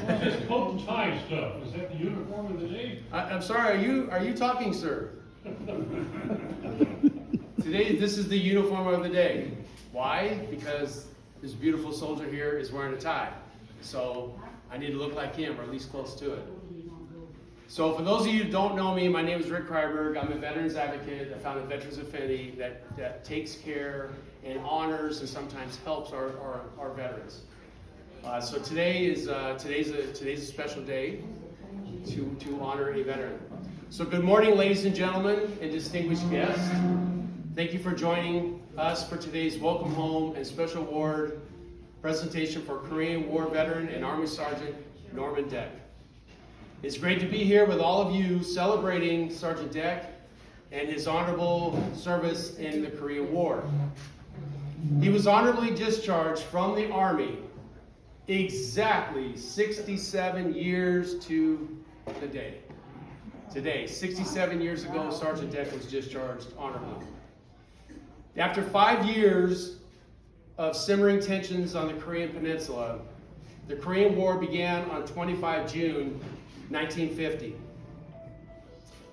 This coat and tie stuff, is that the uniform of the day? I'm sorry, are you talking, sir? Today, this is the uniform of the day. Why? Because this beautiful soldier here is wearing a tie. So I need to look like him, or at least close to it. So for those of you who don't know me, my name is Rick Kryberg. I'm a veterans advocate. I founded Veterans Affinity that takes care and honors and sometimes helps our veterans. So today's a special day to honor a veteran. So good morning, ladies and gentlemen and distinguished guests. Thank you for joining us for today's Welcome Home and Special Award presentation for Korean War Veteran and Army Sergeant Norman Deck. It's great to be here with all of you celebrating Sergeant Deck and his honorable service in the Korean War. He was honorably discharged from the Army exactly 67 years to the day. Today, 67 years ago, Sergeant Deck was discharged honorably. After 5 years of simmering tensions on the Korean Peninsula, the Korean War began on 25 June 1950,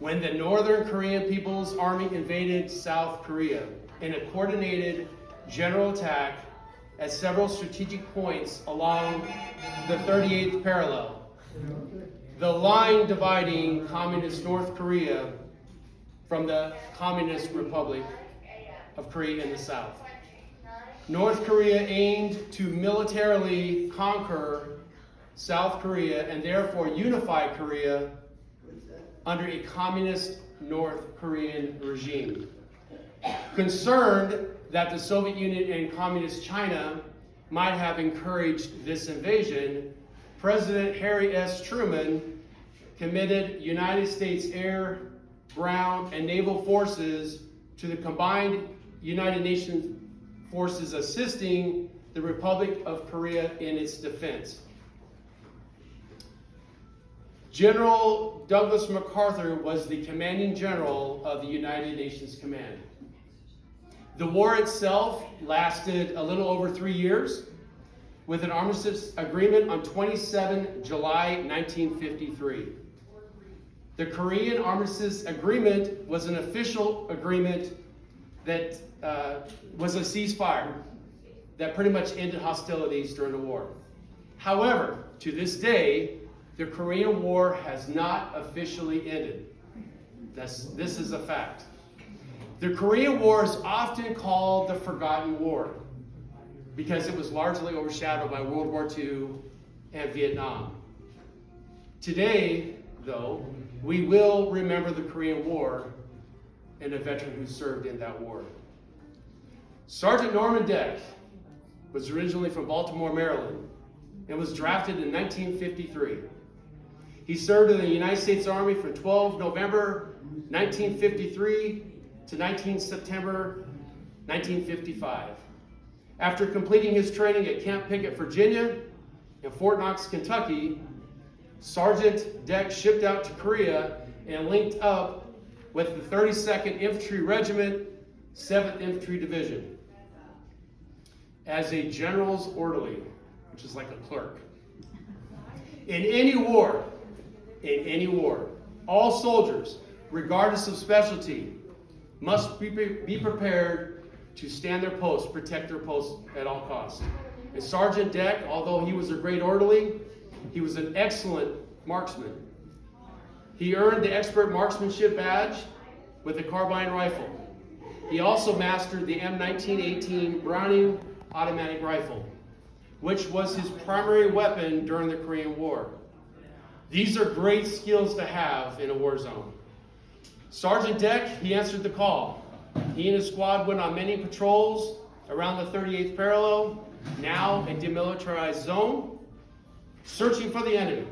when the Northern Korean People's Army invaded South Korea in a coordinated general attack at several strategic points along the 38th parallel, the line dividing Communist North Korea from the Communist Republic of Korea in the south. North Korea aimed to militarily conquer South Korea and therefore unify Korea under a communist North Korean regime. Concerned that the Soviet Union and Communist China might have encouraged this invasion, President Harry S. Truman committed United States air, ground, and naval forces to the combined United Nations forces assisting the Republic of Korea in its defense. General Douglas MacArthur was the commanding general of the United Nations Command. The war itself lasted a little over 3 years, with an armistice agreement on 27 July 1953. The Korean Armistice Agreement was an official agreement that was a ceasefire that pretty much ended hostilities during the war. However, to this day, the Korean War has not officially ended. This is a fact. The Korean War is often called the Forgotten War because it was largely overshadowed by World War II and Vietnam. Today, though, we will remember the Korean War and a veteran who served in that war. Sergeant Norman Deck was originally from Baltimore, Maryland, and was drafted in 1953. He served in the United States Army from 12 November 1953 to 19 September 1955. After completing his training at Camp Pickett, Virginia, and Fort Knox, Kentucky, Sergeant Deck shipped out to Korea and linked up with the 32nd Infantry Regiment, 7th Infantry Division, as a general's orderly, which is like a clerk. In any war, all soldiers, regardless of specialty, must be prepared to stand their post, protect their post at all costs. And Sergeant Deck, although he was a great orderly, he was an excellent marksman. He earned the expert marksmanship badge with a carbine rifle. He also mastered the M1918 Browning automatic rifle, which was his primary weapon during the Korean War. These are great skills to have in a war zone. Sergeant Deck, he answered the call. He and his squad went on many patrols around the 38th parallel, now a demilitarized zone, searching for the enemy.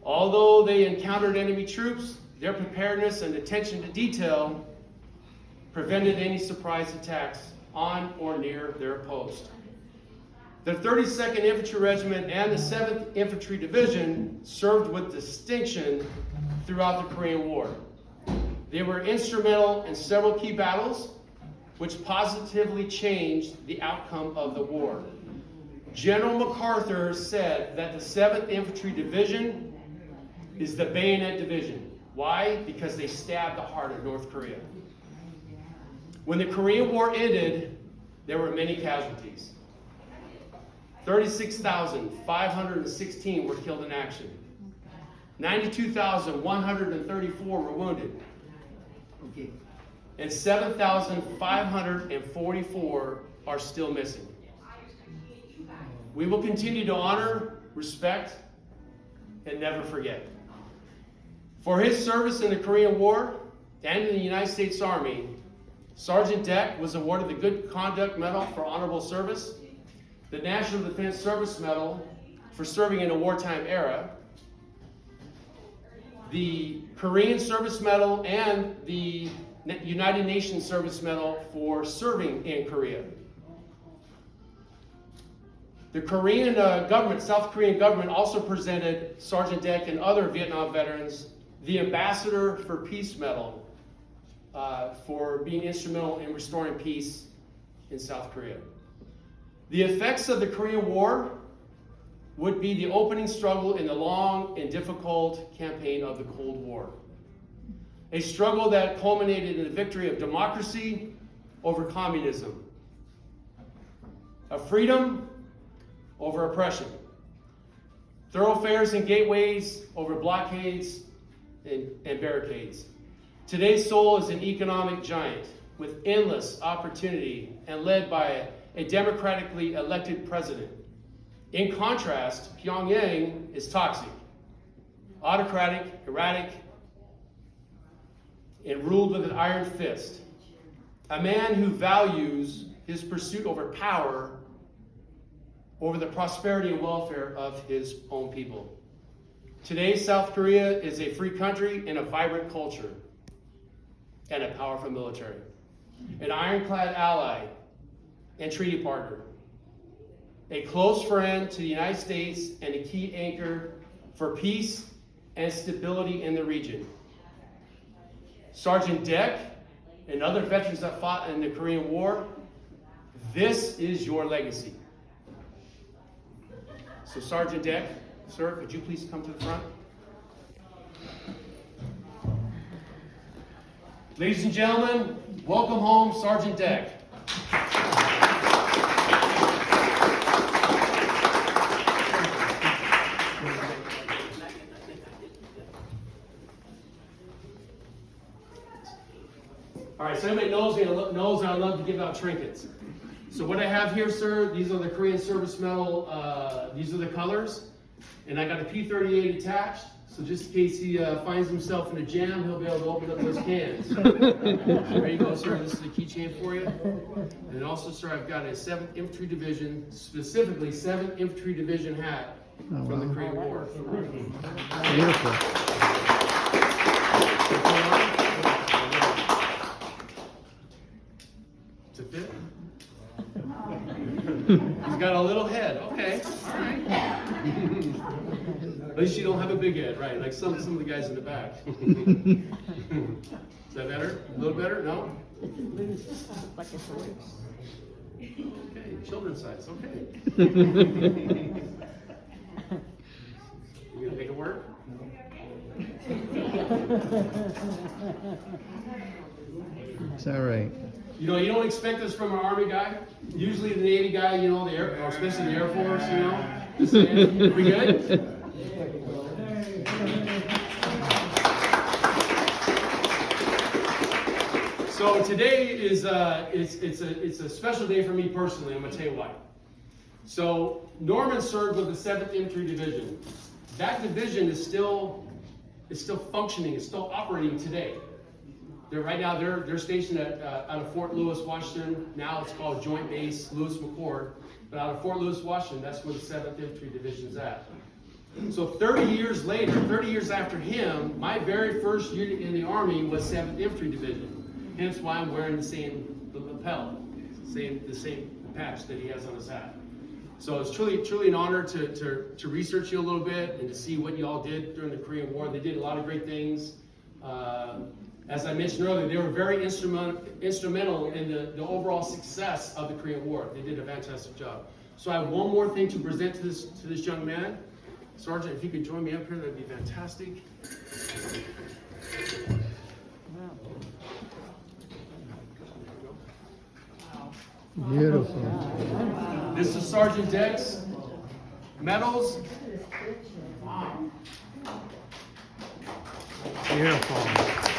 Although they encountered enemy troops, their preparedness and attention to detail prevented any surprise attacks on or near their post. The 32nd Infantry Regiment and the 7th Infantry Division served with distinction throughout the Korean War. They were instrumental in several key battles, which positively changed the outcome of the war. General MacArthur said that the 7th Infantry Division is the bayonet division. Why? Because they stabbed the heart of North Korea. When the Korean War ended, there were many casualties. 36,516 were killed in action. 92,134 were wounded. And 7,544 are still missing. We will continue to honor, respect, and never forget. For his service in the Korean War and in the United States Army, Sergeant Deck was awarded the Good Conduct Medal for honorable service, the National Defense Service Medal for serving in a wartime era, the Korean Service Medal, and the United Nations Service Medal for serving in Korea. The Korean government, South Korean government, also presented Sergeant Deck and other Vietnam veterans the Ambassador for Peace Medal for being instrumental in restoring peace in South Korea. The effects of the Korean War would be the opening struggle in the long and difficult campaign of the Cold War. A struggle that culminated in the victory of democracy over communism, of freedom over oppression, thoroughfares and gateways over blockades and barricades. Today's Seoul is an economic giant with endless opportunity and led by a democratically elected president. In contrast, Pyongyang is toxic, autocratic, erratic, and ruled with an iron fist. A man who values his pursuit over power over the prosperity and welfare of his own people. Today, South Korea is a free country and a vibrant culture and a powerful military, an ironclad ally and treaty partner, a close friend to the United States and a key anchor for peace and stability in the region. Sergeant Deck and other veterans that fought in the Korean War, this is your legacy. So Sergeant Deck, sir, could you please come to the front? Ladies and gentlemen, welcome home, Sergeant Deck. All right, so everybody knows me, knows that I love to give out trinkets. So what I have here, sir, these are the Korean Service Medal, these are the colors, and I got a P38 attached, so just in case he finds himself in a jam, he'll be able to open up those cans. There you go, sir, this is the keychain for you. And also, sir, I've got a 7th Infantry Division, specifically 7th Infantry Division hat from the Korean War. Beautiful. Does it fit? He's got a little head. Okay, all right. At least you don't have a big head, right? Like some of the guys in the back. Is that better? A little better? No? Like it's loose. Okay, children's size. Okay. You gonna make it work? It's all right. You know, you don't expect this from an Army guy. Usually the Navy guy, you know, the Air, or especially the Air Force, you know. Just saying. Are we good? So today is it's a special day for me personally. I'm gonna tell you why. So Norman served with the 7th Infantry Division. That division is still functioning. It's still operating today. Right now, they're stationed out of Fort Lewis, Washington. Now it's called Joint Base Lewis McChord. But out of Fort Lewis, Washington, that's where the 7th Infantry Division is at. So 30 years later, 30 years after him, my very first unit in the Army was 7th Infantry Division. Hence why I'm wearing the lapel, the same patch that he has on his hat. So it's truly an honor to research you a little bit and to see what you all did during the Korean War. They did a lot of great things. As I mentioned earlier, they were very instrumental in the overall success of the Korean War. They did a fantastic job. So I have one more thing to present to this young man. Sergeant, if you could join me up here, that'd be fantastic. Beautiful. This is Sergeant Dex. Medals. Beautiful.